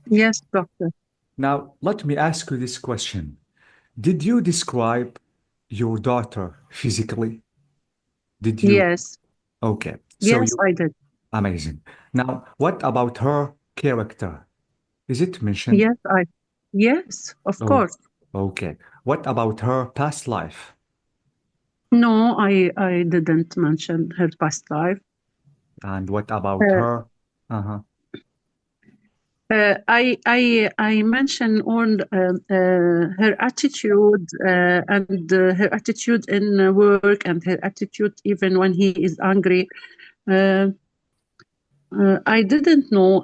Yes, doctor. Now, let me ask you this question. Did you describe your daughter physically? Did you? Yes. Okay. So Yes, you I did. amazing. Now, what about her character? Is it mentioned? Yes, I. Yes, of Oh, course. okay. What about her past life? No, I didn't mention her past life. And what about Uh, her? Uh-huh. I mentioned on her attitude and her attitude in work and her attitude even when he is angry. Uh, I didn't know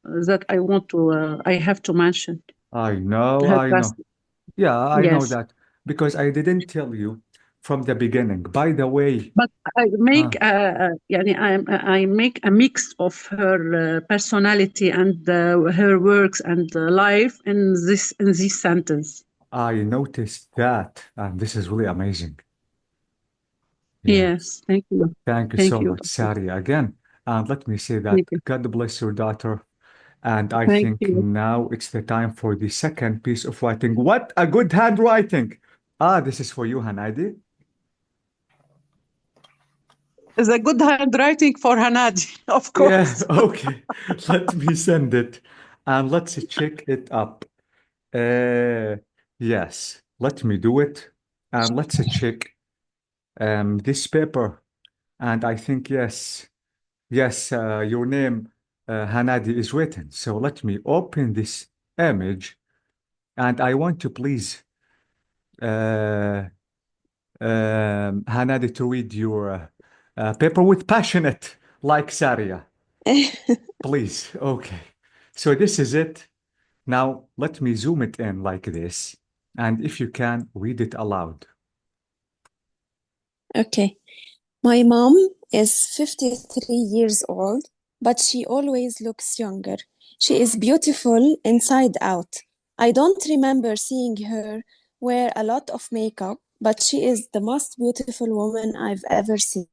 that I have to mention I know, her I past. know. Yeah, I know Yes, that because I didn't tell you from the beginning. By the way, but I uh, make يعني I make a mix of her personality and her works and life in this sentence. I noticed that, and this is really amazing. Yes. Yes, thank you. Thank you Thank so you, much, doctor. Sari, again. And let me say that Thank you. God bless your daughter. And I Thank think you. now it's the time for the second piece of writing. What a good handwriting! Ah, this is for you, Hanadi. It's a good handwriting for Hanadi, of Yeah, course. okay. Let me send it and let's check it up. Uh, yes, let me do it and let's check this paper. And I think, yes, yes, your name, Hanadi, is written. So let me open this image and I want to please, uh, Hanadi, to read your paper with passionate, like Saria. Please. Okay. So this is it. Now let me zoom it in like this. And if you can, read it aloud. Okay. My mom is 53 years old, but she always looks younger. She is beautiful inside out. I don't remember seeing her wear a lot of makeup, but she is the most beautiful woman I've ever seen.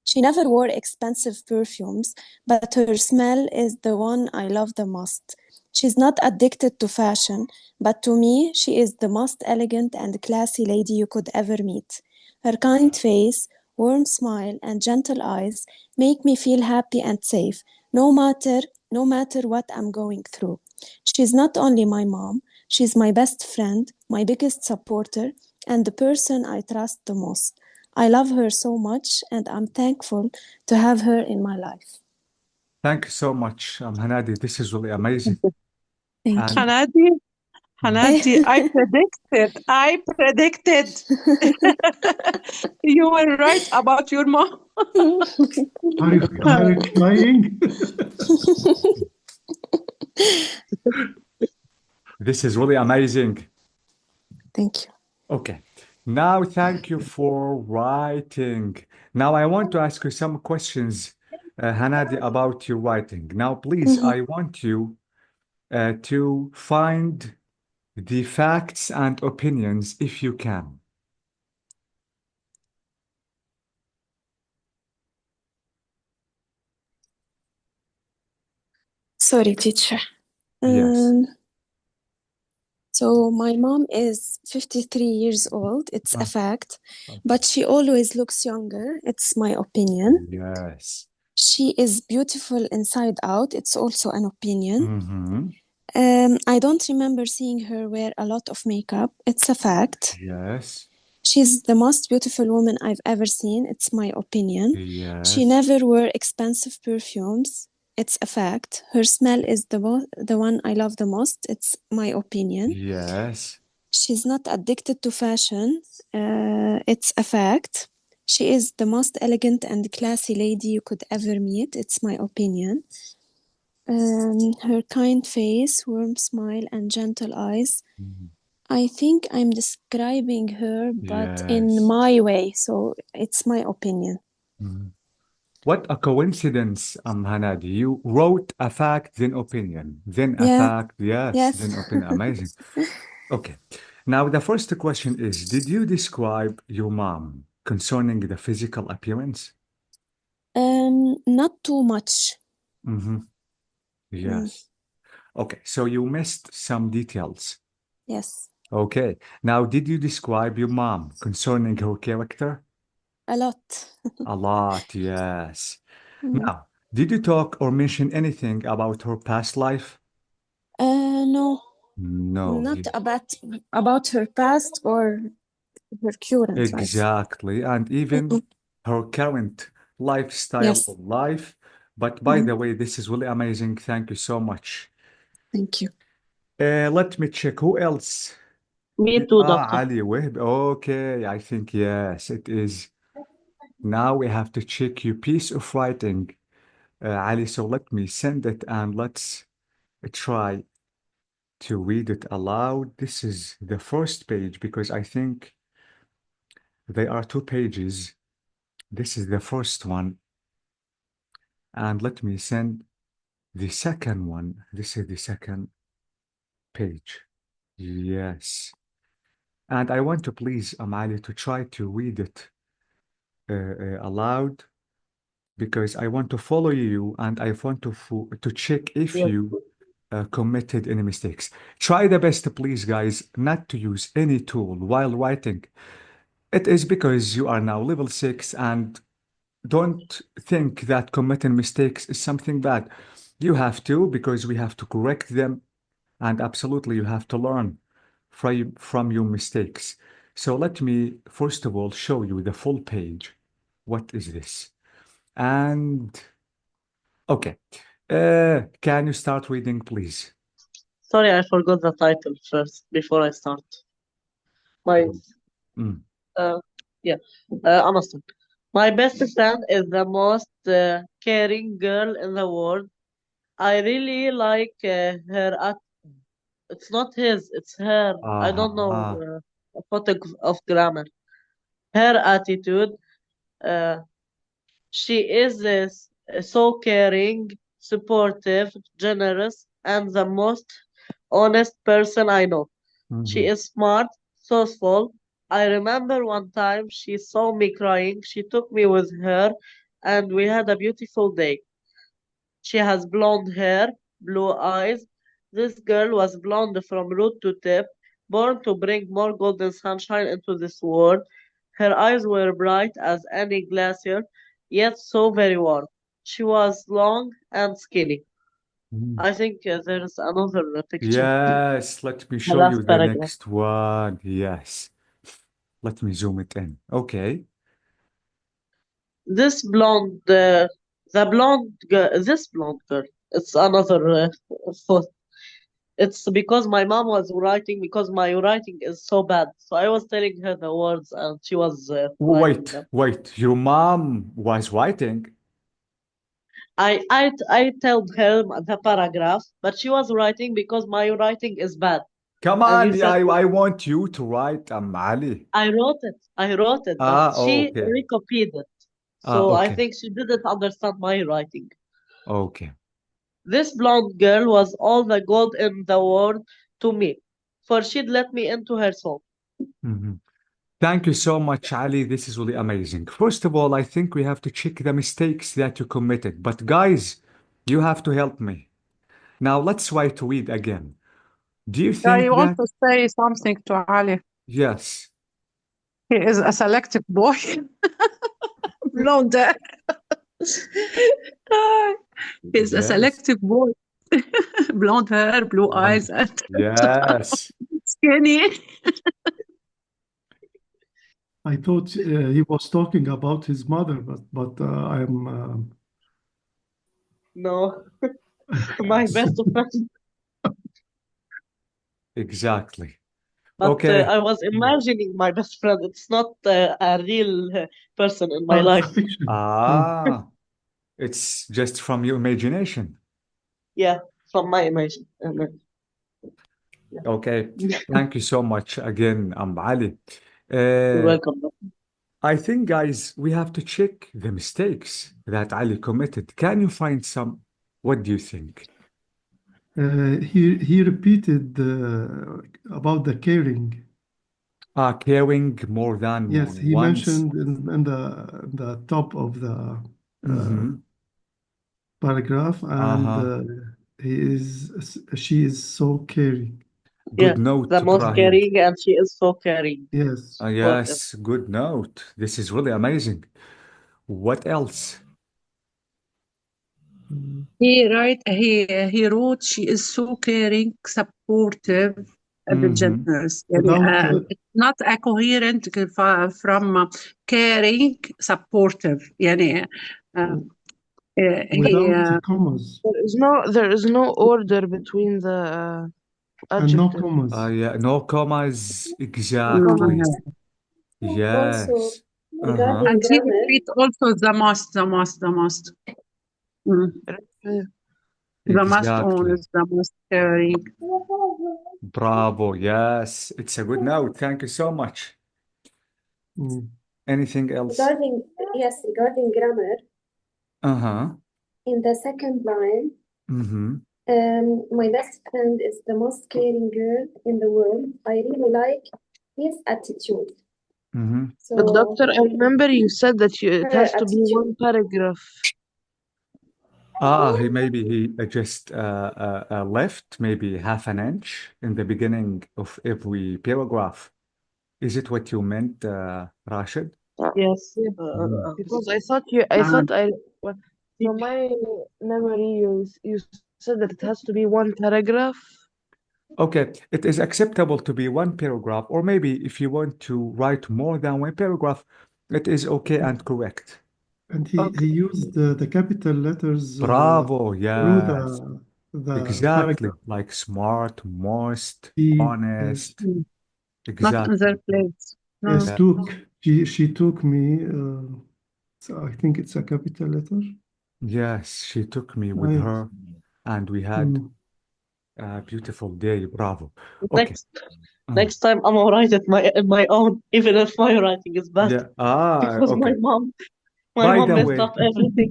She never wore expensive perfumes, but her smell is the one I love the most. She's not addicted to fashion, but to me, she is the most elegant and classy lady you could ever meet. Her kind face, warm smile, and gentle eyes make me feel happy and safe, no matter what I'm going through. She's not only my mom, she's my best friend, my biggest supporter, and the person I trust the most. I love her so much, and I'm thankful to have her in my life. Thank you so much, Hanadi. This is really amazing. Thank you. And Hanadi, Hanadi, I predicted. You were right about your mom. Are you crying? this is really amazing. Thank you. Okay. Now, thank you for writing. Now, I want to ask you some questions, Hanadi, about your writing. Now, please, Mhm. I want you to find the facts and opinions if you can. Sorry, teacher. Yes. Um, so my mom is 53 years old. It's a Uh, fact, okay. but she always looks younger. It's my opinion. Yes. She is beautiful inside out. It's also an opinion. Mm-hmm. I don't remember seeing her wear a lot of makeup. It's a fact. Yes. She's the most beautiful woman I've ever seen. It's my opinion. She Yes. never wore expensive perfumes. It's a fact. Her smell is the one I love the most. It's my opinion. Yes. She's not addicted to fashion. It's a fact. She is the most elegant and classy lady you could ever meet. It's my opinion. Her kind face, warm smile, and gentle eyes. Mhm. I think I'm describing her, but in Yes. my way, so it's my opinion. Mhm. What a coincidence, Hanadi. You wrote a fact, then opinion, then a Yeah, fact, yes, yes. then opinion. Amazing. Okay. Now, the first question is, did you describe your mom concerning the physical appearance? Not too much. Mm-hmm. Mm. Yes. Okay, so you missed some details. Yes, Okay, now did you describe your mom concerning her character? a lot. A lot, yes. Mm. Now, did you talk or mention anything about her past life? No, No, not about her past or her current life. exactly. And even Mm. her current lifestyle Yes. of life. But by Mm. the way, this is really amazing. Thank you so much. Thank you. Let me check who else. Me too, doctor. Ali Wahb. Okay, I think yes, it is. Now we have to check your piece of writing, Ali. So let me send it and let's try to read it aloud. This is the first page because I think they are two pages. This is the first one. And let me send the second one. This is the second page. Yes. And I want to please Amali to try to read it aloud because I want to follow you and I want to check if Yes. you committed any mistakes. Try the best, please, guys, not to use any tool while writing. It is because you are now level 6 and don't think that committing mistakes is something bad. You have to because we have to correct them and absolutely you have to learn from your mistakes. So let me first of all show you the full page. What is this? And okay, can you start reading, please? Sorry, I forgot the title first before I start. My Mm. uh, yeah, Amazon. My best friend is the most caring girl in the world. I really like her. It's not his, it's her. I don't know Uh-huh. a photo of grammar. Her attitude. Uh, she is so caring, supportive, generous, and the most honest person I know. She Mhm. is smart, thoughtful. I remember one time she saw me crying. She took me with her, and we had a beautiful day. She has blonde hair, blue eyes. This girl was blonde from root to tip, born to bring more golden sunshine into this world. Her eyes were bright as any glacier, yet so very warm. She was long and skinny. Mm. I think there's another picture. Yes, let me The show you last the paragraph. next one. Yes. Let me zoom it in. Okay. This blonde, the blonde girl, this blonde girl. It's another photo. It's because my mom was writing because my writing is so bad. So I was telling her the words and she was writing Wait, them. wait. Your mom was writing. I told her the paragraph, but she was writing because my writing is bad. Come And you on, said I want you to write, Ali. I wrote it, but she Okay. recopied it. So I Okay. think she didn't understand my writing. Okay. This blonde girl was all the gold in the world to me, for she'd let me into her soul. Mhm. Thank you so much, Ali. This is really amazing. First of all, I think we have to check the mistakes that you committed. But guys, you have to help me. Now let's try to read again. Do you I think want that? to say something to Ali. Yes. He is a selective boy. Blonde hair. He's a Yes. selective boy. Blonde hair, blue eyes, and Yes. skinny. I thought he was talking about his mother, but I'm No, my best friend. Exactly. But Okay. I was imagining my best friend. It's not a real person in my oh, it's a life. fiction. Ah, it's just from your imagination. Yeah, from my imagine. Okay. Thank you so much again, Ali. You're Uh, welcome. I think, guys, we have to check the mistakes that Ali committed. Can you find some? What do you think? He repeated about the caring. Caring more than Yes, he once. mentioned in the top of the uh, Mm-hmm. paragraph, and Uh-huh. she is so caring. Good Yeah, note, the most Ibrahim. caring, and she is so caring. Yes. Both of Yes, good note. This is really amazing. What else? Mm. He wrote she is so caring, supportive, and Mm-hmm. generous. يعني, Without it's not a coherent from caring, supportive. يعني, he without commas There is no order between the and no adjectives. commas. Yeah, no commas. No Exactly. commas. Also, Yes. Uh-huh. regarding and he grammar, repeat also the most. Mm. The most Exactly. honest, the most caring. Bravo. Yes. It's a good note. Thank you so much. Mm. Anything else? regarding grammar, Uh-huh. in the second line, Mm-hmm. my best friend is the most caring girl in the world. I really like his attitude. Mm-hmm. But So doctor, I remember you said that it her has to be attitude. one paragraph. Maybe he just left maybe half an inch in the beginning of every paragraph. Is it what you meant, Rashid? Yes. Yeah, Mm. because I thought well, from my memory, you said that it has to be one paragraph. Okay, it is acceptable to be one paragraph, or maybe if you want to write more than one paragraph, it is okay and correct. And he Okay. used the capital letters Bravo, through yes, the exactly. paragraph. Like smart, most, Yes. honest. Mm. Not in Exactly. their place. No. Yes, Yeah. took. She took me. So I think it's a capital letter. Yes, she took me with Yes. her, and we had Mm. a beautiful day. Bravo. Okay. Next time I'm gonna write it my own, even if my writing is bad, Yeah. because Okay. my By mom the messed way, up everything.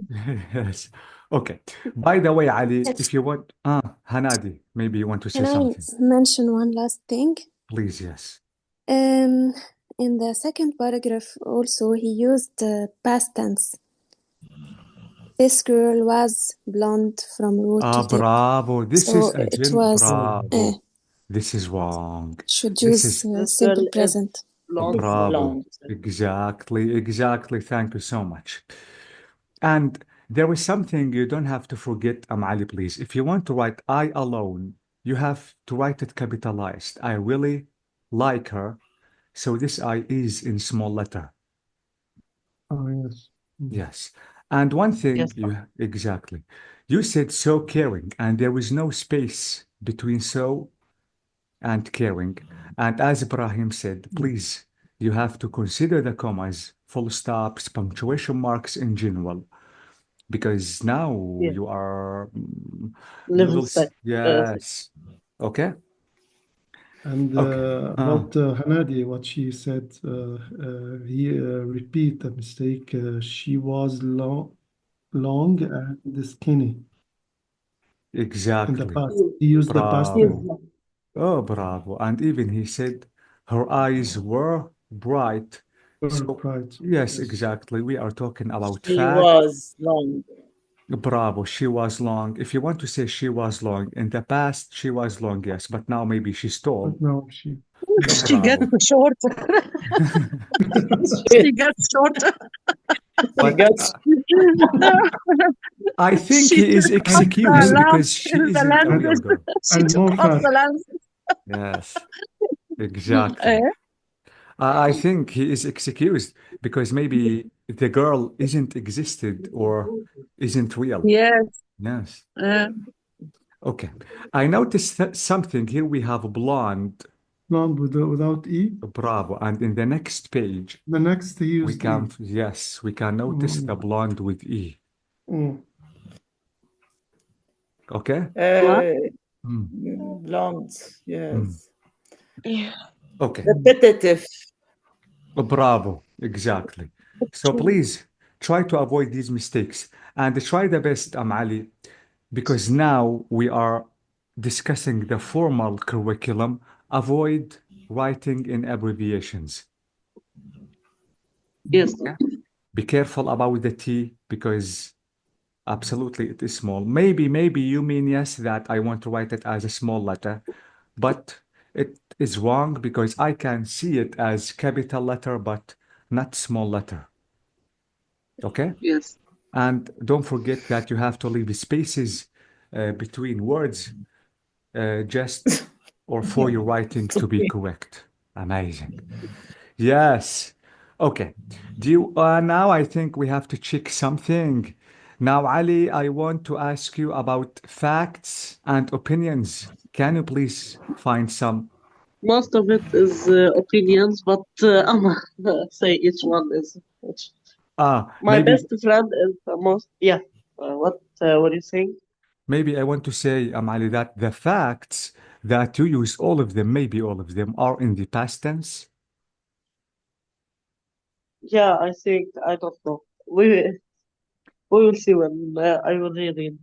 yes. Okay. By the way, Ali, Yes. if you want, Hanadi, maybe you want to say Can I something. mention one last thing? Please, yes. In the second paragraph, also, he used past tense. This girl was blonde from root to tip. Bravo. This So is a it was bravo. This is wrong. should This use is This simple girl is present. bravo. blonde. Exactly. Exactly. Thank you so much. And there is something you don't have to forget, Ali, please. If you want to write I alone, you have to write it capitalized. I really like her. So this I is in small letter. Oh, yes. Mm. Yes. And one thing Yes. exactly. You said so caring, and there is no space between so and caring. And as Ibrahim said, please, you have to consider the commas, full stops, punctuation marks in general, because now Yeah. you are Level set. yes. Okay. And Okay. about Hanadi, what she said, he repeat the mistake. She was long and skinny in the Exactly. past. He used the past tense. Bravo. Oh, bravo. And even he said her eyes were bright. Were So, bright. yes, Yes. exactly. We are talking about She fact. was long. Bravo. She was long. If you want to say she was long, in the past, she was long, yes. But now maybe she's tall. But now she. She gets Bravo. short. She gets short. But I think She he is took off the excused and, because lens she in the isn't a real lenses. girl. She and took more off fat. the lenses. Yes, exactly. I think he is excused because maybe the girl isn't existed or isn't real. Yes. Yes. Uh, Okay. I noticed something here. We have blonde. Blonde without E. Bravo. And in the next page, The next he we used can, E. yes, we can notice the blonde with E. Mm. Okay? Mm, Blonde, yes. Yeah. okay. Repetitive. Bravo. Exactly. So please try to avoid these mistakes and try the best, Ali, because now we are discussing the formal curriculum. Avoid writing in abbreviations. Yes. Be careful about the T because Absolutely, it is small. Maybe you mean yes, that I want to write it as a small letter, but it is wrong because I can see it as capital letter, but not small letter. Okay? Yes. And don't forget that you have to leave spaces between words just or for your writing to be correct. Amazing. Yes. Okay. Do you now I think we have to check something. Now, Ali, I want to ask you about facts and opinions. Can you please find some? Most of it is opinions, but I'm say each one is. My Maybe best friend is the most. Yeah. What are you saying? maybe I want to say, Ali, that the facts that you use, all of them, maybe all of them, are in the past tense. Yeah, I think I don't know. We will see when I will read it.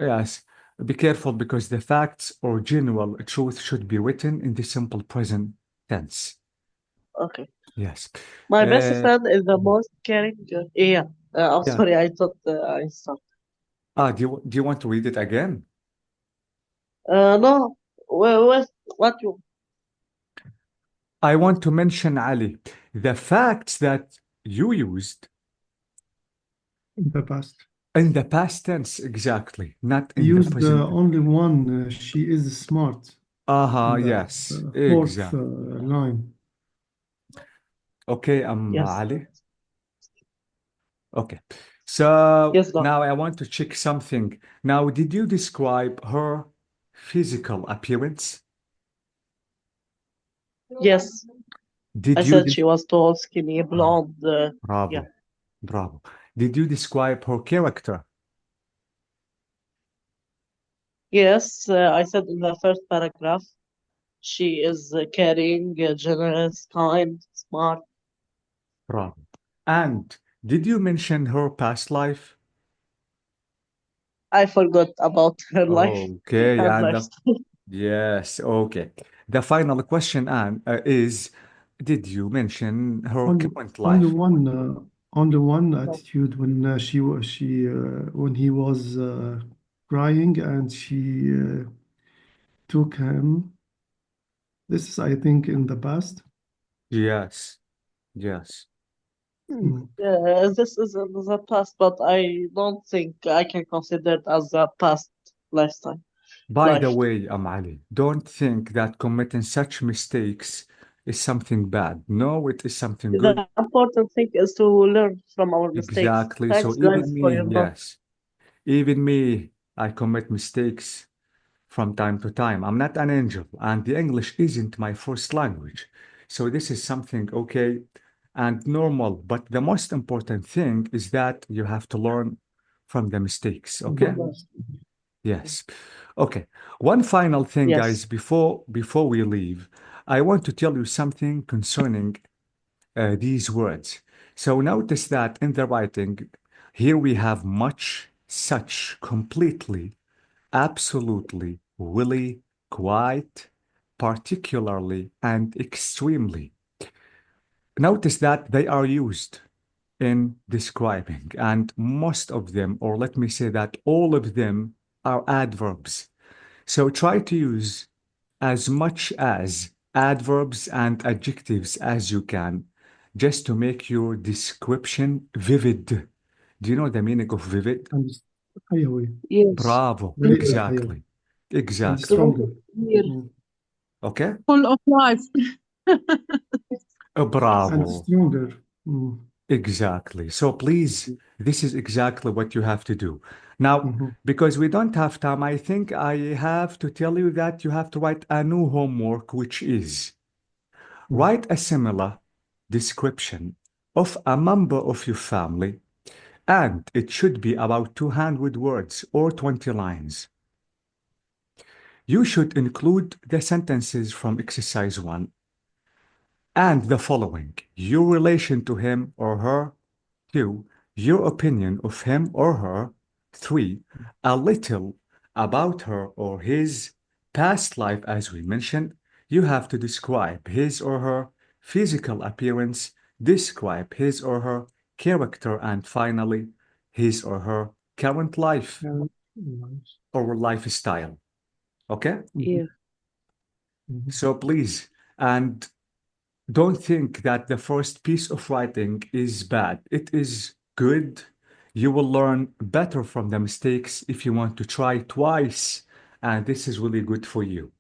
Yes. Be careful because the facts or general truth should be written in the simple present tense. Okay. Yes. My best Uh, friend is the most caring. Yeah. I'm yeah. sorry. I thought I stopped. Do you want to read it again? No. What you? I want to mention, Ali, the facts that you used In the past. in the past tense, exactly, not I in the used present. only one. She is smart. In the Yes, fourth exactly. line. Okay, Yes. Ali. Okay. So Yes, doc. now I want to check something. Now, did you describe her physical appearance? Yes. I Did you said she was tall, skinny, blonde. Yeah. Bravo, bravo. Did you describe her character? Yes. I said in the first paragraph, she is caring, generous, kind, smart. Bravo. And did you mention her past life? I forgot about her life Okay, and and lifestyle. yes, okay. The final question is, did you mention her Only, current only life? one, only one attitude when when he was crying and she took him. This is, I think, in the past. Yes, yes. Mm. Yeah, this is in the past, but I don't think I can consider it as a past lifestyle By the life. way, Ali, don't think that committing such mistakes is something bad. No, it is something good. The important thing is to learn from our mistakes. Exactly. So Thanks, even guys, for me, your love. yes, even me, I commit mistakes from time to time. I'm not an angel, and the English isn't my first language. So this is something okay and normal. But the most important thing is that you have to learn from the mistakes. Okay? Yes. Okay. One final thing, Yes. guys, before we leave, I want to tell you something concerning these words. So notice that in the writing, here we have much, such, completely, absolutely, really, quite, particularly, and extremely. Notice that they are used in describing, and most of them, or let me say that all of them, are adverbs. So try to use as much as adverbs and adjectives as you can, just to make your description vivid. Do you know the meaning of vivid? And حيوي. Yes. Bravo. Really حيوي. Exactly. And Exactly. stronger. Here, Mm. Okay? full of life. And Bravo. stronger. Mm. Exactly. So please, this is exactly what you have to do. Now, Mhm. because we don't have time, I think I have to tell you that you have to write a new homework, which is Mm. write a similar description of a member of your family, and it should be about 200 words or 20 lines. You should include the sentences from exercise 1 and the following: your relation to him or her; 2, your opinion of him or her; 3, a little about her or his past life, as we mentioned. You have to describe his or her physical appearance, describe his or her character, and finally, his or her current life, Nice. or lifestyle. Okay? Yeah. So please, and don't think that the first piece of writing is bad. It is good. You will learn better from the mistakes if you want to try twice, and this is really good for you.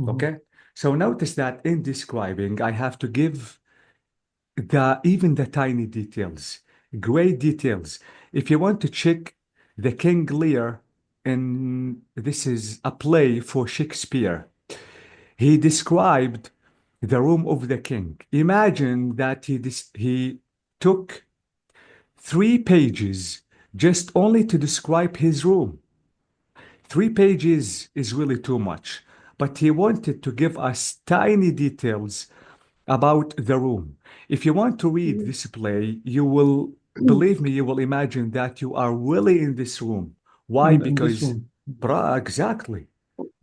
Okay? So notice that in describing, I have to give even the tiny details, great details. If you want to check the King Lear, and this is a play for Shakespeare, he described the room of the king. Imagine that he took 3 pages just only to describe his room. 3 pages is really too much, but he wanted to give us tiny details about the room. If you want to read this play, you will, believe me, you will imagine that you are really in this room. Why? In this Because, room. exactly.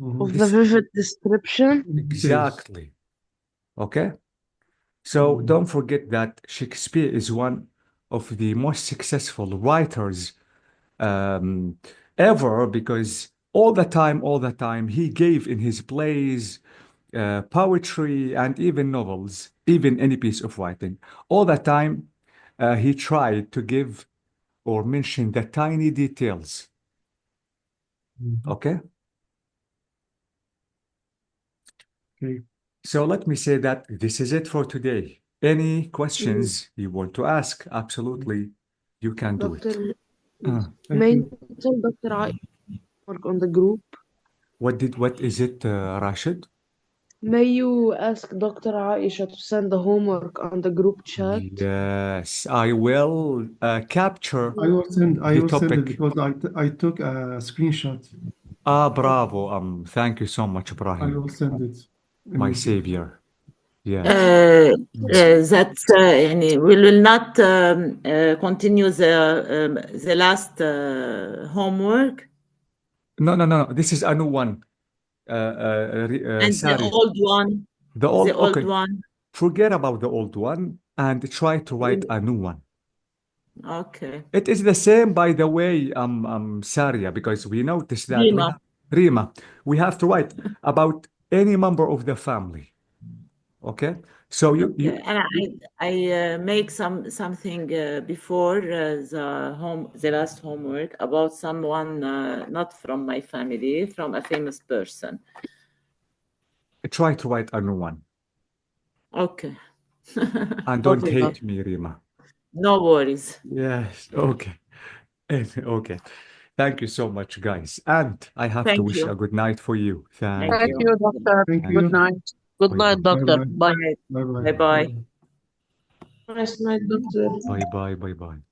Of the vivid description. Exactly. Okay? So don't forget that Shakespeare is one of the most successful writers ever, because all the time, he gave in his plays, poetry, and even novels, even any piece of writing. All the time, he tried to give or mention the tiny details. Okay? Okay. So let me say that this is it for today. Any questions you want to ask? Absolutely, you can do it. Doctor, Thank may you. you tell Dr. I work on the group? What is it, Rashid? May you ask Dr. Aisha to send the homework on the group chat? Yes, I will capture I will send the it topic. because I took a screenshot. Bravo. Thank you so much, I Ibrahim, will send it my immediately. savior. Yeah. That's يعني we will not continue the last homework. No. This is a new one. And the Sari, old one, the old, okay. one. Forget about the old one and try to write a new one. Okay. It is the same, by the way, Saria, because we noticed that Rima, we have to write about any member of the family. Okay? So Okay. And I make something before the last homework about someone not from my family, from a famous person. try to write a new one. Okay. And don't Okay. hate me, Rima. No worries. Yes, okay. Okay. Thank you so much, guys. And I have to Thank wish you. a good night for you. Thank Thank you. you, doctor. Thank Thank you. Good night. Good Bye-bye. night, doctor. Bye-bye. Bye. Bye-bye. Bye-bye. Nice night, Doctor. Bye-bye. Bye-bye.